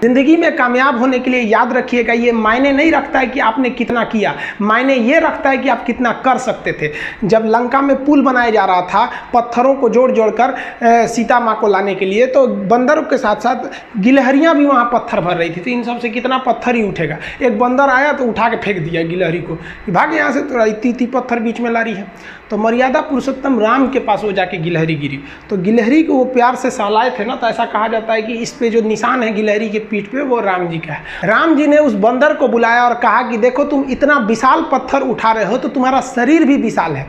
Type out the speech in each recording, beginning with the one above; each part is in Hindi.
जिंदगी में कामयाब होने के लिए याद रखिएगा, ये मायने नहीं रखता है कि आपने कितना किया, मायने ये रखता है कि आप कितना कर सकते थे। जब लंका में पुल बनाया जा रहा था पत्थरों को जोड़ जोड़ कर सीता माँ को लाने के लिए, तो बंदरों के साथ साथ गिलहरियाँ भी वहाँ पत्थर भर रही थी। तो इन सब से कितना पत्थर ही उठेगा। एक बंदर आया तो उठा के फेंक दिया गिलहरी को, भाग यहाँ से, तो इतनी पत्थर बीच में ला रही है। तो मर्यादा पुरुषोत्तम राम के पास वो जाके गिलहरी गिरी, तो गिलहरी को वो प्यार से सहलाए थे ना, तो ऐसा कहा जाता है कि इस पे जो निशान है गिलहरी के पीठ पे वो राम जी का है। राम जी ने उस बंदर को बुलाया और कहा कि देखो तुम इतना विशाल पत्थर उठा रहे हो तो तुम्हारा शरीर भी विशाल है,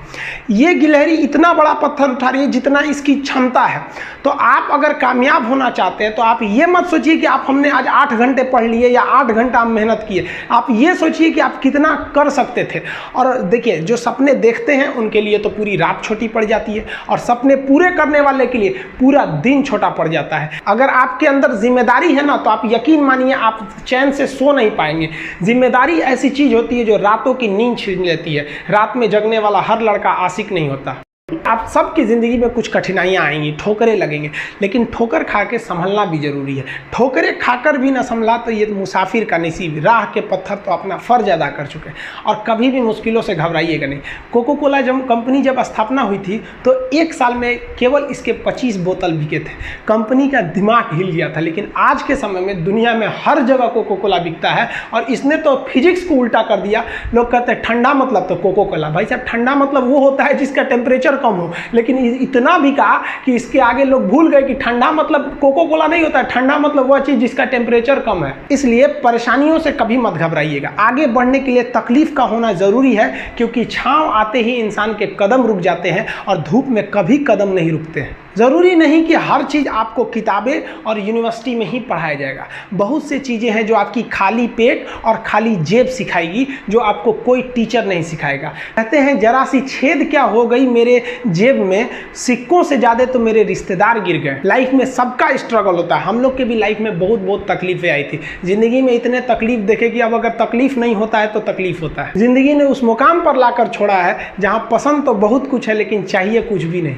ये गिलहरी इतना बड़ा पत्थर उठा रही है जितना इसकी क्षमता है। तो आप अगर कामयाब होना चाहते हैं तो आप ये मत सोचिए कि आप हमने आज 8 घंटे पढ़ लिए या 8 घंटा हम मेहनत किए, आप ये सोचिए कि आप कितना कर सकते थे। और देखिए जो सपने देखते हैं उनके लिए तो पूरी रात छोटी पड़ जाती है, और सपने पूरे करने वाले के लिए पूरा दिन छोटा पड़ जाता है। अगर आपके अंदर जिम्मेदारी है ना, तो आप यकीन मानिए आप चैन से सो नहीं पाएंगे। जिम्मेदारी ऐसी चीज होती है जो रातों की नींद छीन लेती है। रात में जगने वाला हर लड़का आशिक नहीं होता। आप सबकी ज़िंदगी में कुछ कठिनाइयाँ आएंगी, ठोकरें लगेंगे, लेकिन ठोकर खा के संभलना भी जरूरी है। ठोकरें खाकर भी ना संभला तो ये मुसाफिर का नसीब। राह के पत्थर तो अपना फ़र्ज अदा कर चुके हैं, और कभी भी मुश्किलों से घबराइएगा नहीं। कोको कोला कंपनी जब स्थापना हुई थी तो 1 साल में केवल इसके 25 बोतल बिके थे। कंपनी का दिमाग हिल गया था। लेकिन आज के समय में दुनिया में हर जगह कोको कोला बिकता है, और इसने तो फिजिक्स को उल्टा कर दिया। लोग कहते हैं ठंडा मतलब तो कोको कोला। भाई साहब, ठंडा मतलब वो होता है जिसका टेम्परेचर कम हो, लेकिन इतना भी कहा कि इसके आगे लोग भूल गए कि ठंडा मतलब कोको कोला नहीं होता है। ठंडा मतलब वह चीज जिसका टेम्परेचर कम है। इसलिए परेशानियों से कभी मत घबराइएगा। आगे बढ़ने के लिए तकलीफ का होना जरूरी है, क्योंकि छांव आते ही इंसान के कदम रुक जाते हैं और धूप में कभी कदम नहीं रुकते हैं। ज़रूरी नहीं कि हर चीज़ आपको किताबें और यूनिवर्सिटी में ही पढ़ाया जाएगा। बहुत से चीज़ें हैं जो आपकी खाली पेट और खाली जेब सिखाएगी, जो आपको कोई टीचर नहीं सिखाएगा। कहते हैं जरा सी छेद क्या हो गई मेरे जेब में, सिक्कों से ज़्यादा तो मेरे रिश्तेदार गिर गए। लाइफ में सबका स्ट्रगल होता है। हम लोग के भी लाइफ में बहुत तकलीफें आई थी। ज़िंदगी में इतने तकलीफ देखे कि अब अगर तकलीफ नहीं होता है तो तकलीफ होता है। ज़िंदगी ने उस मुकाम पर लाकर छोड़ा है जहाँ पसंद तो बहुत कुछ है लेकिन चाहिए कुछ भी नहीं।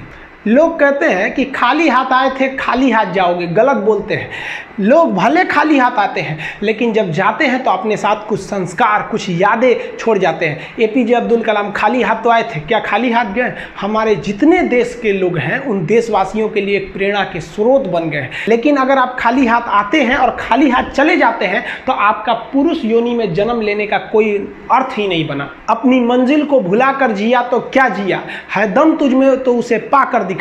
लोग कहते हैं कि खाली हाथ आए थे खाली हाथ जाओगे, गलत बोलते हैं। लोग भले खाली हाथ आते हैं लेकिन जब जाते हैं तो अपने साथ कुछ संस्कार, कुछ यादें छोड़ जाते हैं। एपीजे अब्दुल कलाम खाली हाथ तो आए थे, क्या खाली हाथ गए? हमारे जितने देश के लोग हैं उन देशवासियों के लिए एक प्रेरणा के स्रोत बन गए हैं। लेकिन अगर आप खाली हाथ आते हैं और खाली हाथ चले जाते हैं तो आपका पुरुष योनि में जन्म लेने का कोई अर्थ ही नहीं बना। अपनी मंजिल को भुलाकर जिया तो क्या जिया, है दम तुझ में तो उसे पाकर दिखा।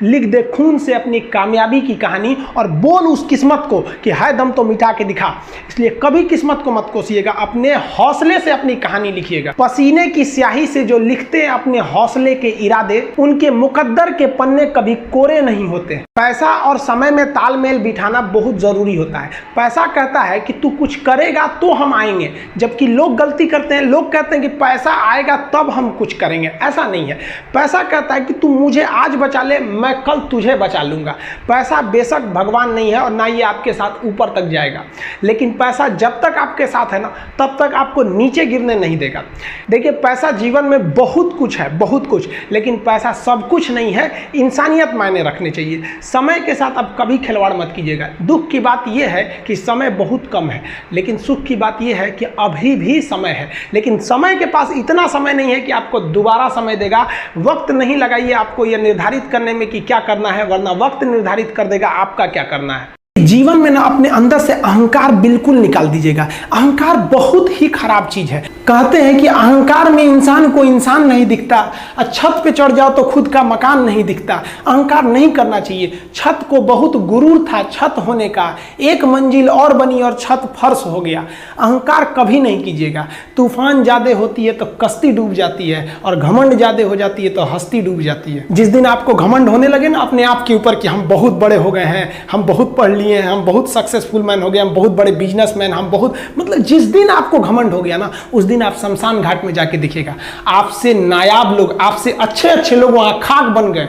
लिख दे खून से अपनी कामयाबी की कहानी और बोल उस किस्मत को कि है दम तो मिटा के दिखा। इसलिए कभी किस्मत को मत कोसिएगा, अपने हौसले से अपनी कहानी लिखिएगा। पसीने की स्याही से जो लिखते हैं अपने हौसले के इरादे, उनके मुकद्दर के पन्ने कभी कोरे नहीं होते। पैसा और समय में तालमेल बिठाना बहुत जरूरी होता है। पैसा कहता है कि तू कुछ करेगा तो हम आएंगे, जबकि लोग गलती करते हैं। लोग कहते हैं कि पैसा आएगा तब हम कुछ करेंगे। ऐसा नहीं है। पैसा कहता है कि तू मुझे आज बचा ले, मैं कल तुझे बचा लूंगा। पैसा बेशक भगवान नहीं है और ना ये आपके साथ ऊपर तक जाएगा, लेकिन पैसा जब तक आपके साथ है ना तब तक आपको नीचे गिरने नहीं देगा। देखिए पैसा जीवन में बहुत कुछ है, बहुत कुछ, लेकिन पैसा सब कुछ नहीं है। इंसानियत मायने रखने चाहिए। समय के साथ आप कभी खिलवाड़ मत कीजिएगा। दुख की बात यह है कि समय बहुत कम है, लेकिन सुख की बात यह है कि अभी भी समय है। लेकिन समय के पास इतना समय नहीं है कि आपको दोबारा समय देगा। वक्त नहीं लगाइए आपको यह निर्धारित करने में कि क्या करना है, वरना वक्त निर्धारित कर देगा आपका क्या करना है। जीवन में ना अपने अंदर से अहंकार बिल्कुल निकाल दीजिएगा। अहंकार बहुत ही खराब चीज है। कहते हैं कि अहंकार में इंसान को इंसान नहीं दिखता, छत पे चढ़ जाओ तो खुद का मकान नहीं दिखता। अहंकार नहीं करना चाहिए। छत को बहुत गुरूर था छत होने का, एक मंजिल और बनी और छत फर्श हो गया। अहंकार कभी नहीं कीजिएगा। तूफान ज्यादा होती है तो कश्ती डूब जाती है, और घमंड ज्यादा हो जाती है तो हस्ती डूब जाती है। जिस दिन आपको घमंड होने लगे ना अपने आप के ऊपर कि हम बहुत बड़े हो गए हैं, हम बहुत पढ़ लिए, हम बहुत सक्सेसफुल मैन हो गए, हम बहुत बड़े बिजनेसमैन, हम बहुत, मतलब जिस दिन आपको घमंड हो गया ना उस दिन आप शमशान घाट में जाके दिखेगा आपसे नायाब लोग, आपसे अच्छे लोग वहां खाक बन गए।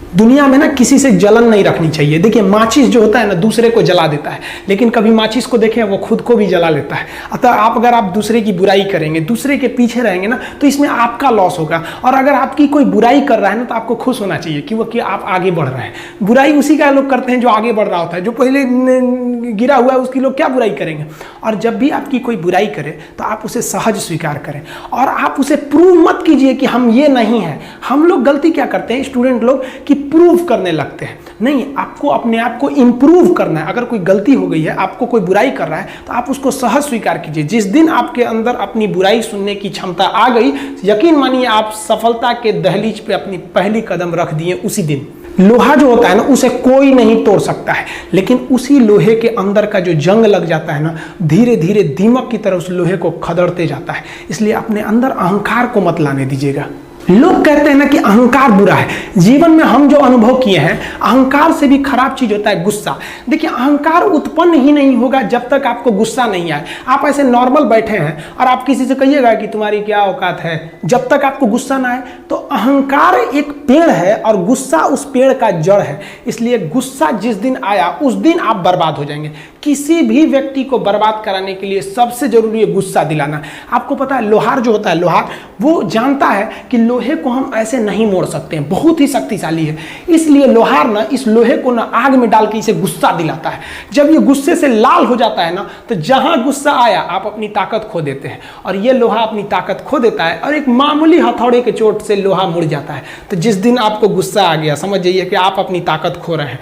दुनिया में ना किसी से जलन नहीं रखनी चाहिए। देखिए माचिस जो होता है ना दूसरे को जला देता है, लेकिन कभी माचिस को देखें वो खुद को भी जला लेता है। अतः अगर आप दूसरे की बुराई करेंगे, दूसरे के पीछे रहेंगे ना, तो इसमें आपका लॉस होगा। और अगर आपकी कोई बुराई कर रहा है ना तो आपको खुश होना चाहिए कि आप आगे बढ़ रहे हैं। बुराई उसी का लोग करते हैं जो आगे बढ़ रहा होता है, जो पहले गिरा हुआ है उसकी लोग क्या बुराई करेंगे। और जब भी आपकी कोई बुराई करे तो आप उसे सहज स्वीकार करें और आप उसे प्रूव मत कीजिए कि हम ये नहीं है। हम लोग गलती क्या करते हैं स्टूडेंट लोग कि प्रूव करने लगते हैं। नहीं, आपको अपने आप को इंप्रूव करना है। अगर कोई गलती हो गई है, आपको कोई बुराई कर रहा है, तो आप उसको सहज स्वीकार कीजिए। जिस दिन आपके अंदर अपनी बुराई सुनने की क्षमता आ गई, यकीन मानिए आप सफलता के दहलीज पे अपनी पहली कदम रख दिए उसी दिन। लोहा जो होता है ना उसे कोई नहीं तोड़ सकता है, लेकिन उसी लोहे के अंदर का जो जंग लग जाता है ना, धीरे धीरे दीमक की तरह उस लोहे को खदड़ते जाता है। इसलिए अपने अंदर अहंकार को मत लाने दीजिएगा। लोग कहते हैं ना कि अहंकार बुरा है। जीवन में हम जो अनुभव किए हैं, अहंकार से भी खराब चीज होता है गुस्सा। देखिए अहंकार उत्पन्न ही नहीं होगा जब तक आपको गुस्सा नहीं आए। आप ऐसे नॉर्मल बैठे हैं और आप किसी से कहिएगा कि तुम्हारी क्या औकात है, जब तक आपको गुस्सा ना आए। तो अहंकार एक पेड़ है और गुस्सा उस पेड़ का जड़ है। इसलिए गुस्सा जिस दिन आया उस दिन आप बर्बाद हो जाएंगे। किसी भी व्यक्ति को बर्बाद कराने के लिए सबसे जरूरी है गुस्सा दिलाना। आपको पता है लोहार जो होता है, लोहार वो जानता है कि लोहे को हम ऐसे नहीं मोड़ सकते हैं, बहुत ही शक्तिशाली है। इसलिए लोहार ना इस लोहे को ना आग में डाल के इसे गुस्सा दिलाता है। जब ये गुस्से से लाल हो जाता है ना, तो जहां गुस्सा आया आप अपनी ताकत खो देते हैं। और ये लोहा अपनी ताकत खो देता है और एक मामूली हथौड़े के चोट से लोहा मुड़ जाता है। तो जिस दिन आपको गुस्सा आ गया, समझ जाइए कि आप अपनी ताकत खो रहे हैं।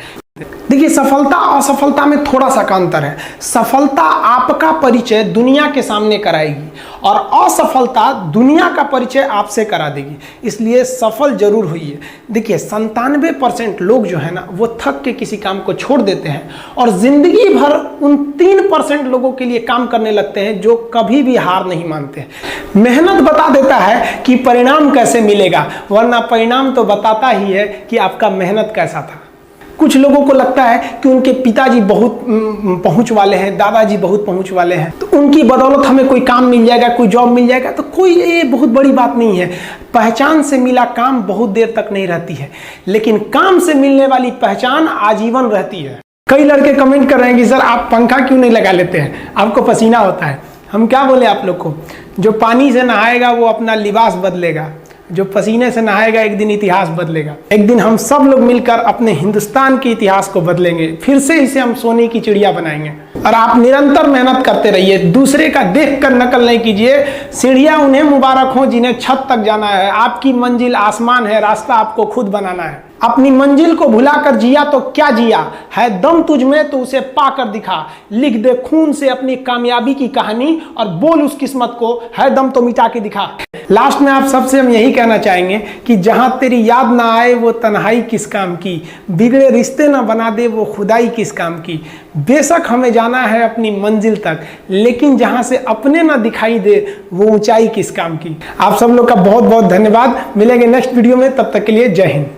देखिए सफलता और असफलता में थोड़ा सा का अंतर है। सफलता आपका परिचय दुनिया के सामने कराएगी और असफलता दुनिया का परिचय आपसे करा देगी। इसलिए सफल जरूर होइए। देखिए 97% लोग जो है ना वो थक के किसी काम को छोड़ देते हैं और जिंदगी भर उन 3% लोगों के लिए काम करने लगते हैं जो कभी भी हार नहीं मानते हैं। मेहनत बता देता है कि परिणाम कैसे मिलेगा, वरना परिणाम तो बताता ही है कि आपका मेहनत कैसा था। कुछ लोगों को लगता है कि उनके पिताजी बहुत पहुंच वाले हैं, दादाजी बहुत पहुंच वाले हैं, तो उनकी बदौलत हमें कोई काम मिल जाएगा, कोई जॉब मिल जाएगा। तो कोई ये बहुत बड़ी बात नहीं है। पहचान से मिला काम बहुत देर तक नहीं रहती है, लेकिन काम से मिलने वाली पहचान आजीवन रहती है। कई लड़के कमेंट कर रहे हैं कि सर आप पंखा क्यों नहीं लगा लेते हैं, आपको पसीना होता है। हम क्या बोले आप लोग को, जो पानी से नहाएगा वो अपना लिबास बदलेगा, जो पसीने से नहाएगा एक दिन इतिहास बदलेगा। एक दिन हम सब लोग मिलकर अपने हिंदुस्तान के इतिहास को बदलेंगे, फिर से इसे हम सोने की चिड़िया बनाएंगे। और आप निरंतर मेहनत करते रहिए, दूसरे का देख कर नकल नहीं कीजिए। सीढ़ियां उन्हें मुबारक हो जिन्हें छत तक जाना है। आपकी मंजिल आसमान है, रास्ता आपको खुद बनाना है। अपनी मंजिल को भुलाकर जिया तो क्या जिया है, दम तुझ में तो उसे पाकर दिखा। लिख दे खून से अपनी कामयाबी की कहानी और बोल उस किस्मत को, है दम तो मिटा के दिखा। लास्ट में आप सबसे हम यही कहना चाहेंगे कि जहां तेरी याद ना आए वो तन्हाई किस काम की, बिगड़े रिश्ते ना बना दे वो खुदाई किस काम की। बेशक हमें जाना है अपनी मंजिल तक, लेकिन जहां से अपने ना दिखाई दे वो ऊंचाई किस काम की। आप सब लोग का बहुत बहुत धन्यवाद। मिलेंगे नेक्स्ट वीडियो में, तब तक के लिए जय हिंद।